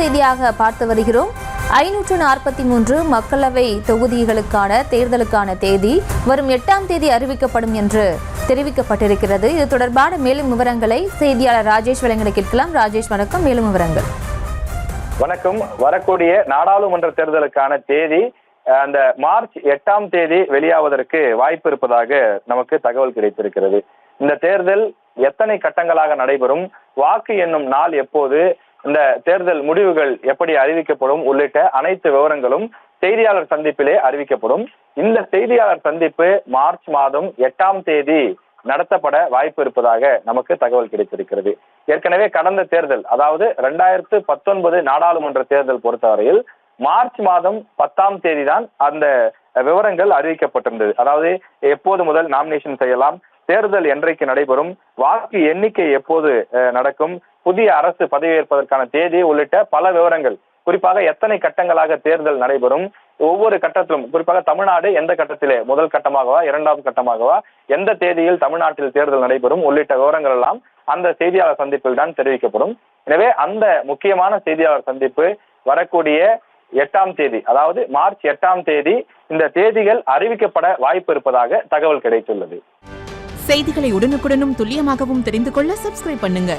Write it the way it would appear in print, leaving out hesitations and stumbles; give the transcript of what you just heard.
செய்தியாக பார்த்து வருகிறோம். 543 மக்களவை தொகுதிகளுக்கான தேர்தலுக்கான தேதி வரும் 8ஆம் தேதி அறிவிக்கப்படும் என்று தெரிவிக்கப்பட்டிருக்கிறது. இது தொடர்பான மேலும் விவரங்களை செய்தியாளர் ராஜேஷ் வழங்க கேட்கலாம். ராஜேஷ் வணக்கம், மேலும் விவரங்கள். வணக்கம். வரக்கூடிய நாடாளுமன்ற தேர்தலுக்கான தேதி அந்த மார்ச் 8ஆம் தேதி வெளியாவதற்கு வாய்ப்பு இருப்பதாக நமக்கு தகவல் கிடைத்திருக்கிறது. இந்த தேர்தல் எத்தனை கட்டங்களாக நடைபெறும், வாக்கு எண்ணும் நாள் எப்போது, இந்த தேர்தல் முடிவுகள் எப்படி அறிவிக்கப்படும் உள்ளிட்ட அனைத்து விவரங்களும் செய்தியாளர் சந்திப்பிலே அறிவிக்கப்படும். இந்த செய்தியாளர் சந்திப்பு மார்ச் மாதம் 8ஆம் தேதி நடத்தப்பட வாய்ப்பு இருப்பதாக நமக்கு தகவல் கிடைத்திருக்கிறது. ஏற்கனவே கடந்த தேர்தல், அதாவது 2019 நாடாளுமன்ற தேர்தல் பொறுத்தவரையில் மார்ச் மாதம் 10ஆம் தேதி தான் அந்த விவரங்கள் அறிவிக்கப்பட்டிருந்தது. அதாவது எப்போது முதல் நாமினேஷன் செய்யலாம், தேர்தல் என்றைக்கு நடைபெறும், வாக்கு எண்ணிக்கை எப்போது நடக்கும், புதிய அரசு பதவியேற்பதற்கான தேதி உள்ளிட்ட பல விவரங்கள், குறிப்பாக எத்தனை கட்டங்களாக தேர்தல் நடைபெறும், ஒவ்வொரு கட்டத்திலும் குறிப்பாக தமிழ்நாடு எந்த கட்டத்திலே, முதல் கட்டமாகவா இரண்டாவது கட்டமாகவா, எந்த தேதியில் தமிழ்நாட்டில் தேர்தல் நடைபெறும் உள்ளிட்ட விவரங்கள் எல்லாம் அந்த செய்தியாளர் சந்திப்பில் தான் தெரிவிக்கப்படும். எனவே அந்த முக்கியமான செய்தியாளர் சந்திப்பு வரக்கூடிய 8ஆம் தேதி, அதாவது மார்ச் 8ஆம் தேதி இந்த தேதிகள் அறிவிக்கப்பட வாய்ப்பு இருப்பதாக தகவல் கிடைத்துள்ளது. செய்திகளை உடனுக்குடனும் துல்லியமாகவும் தெரிந்து கொள்ள சப்ஸ்கிரைப் பண்ணுங்க.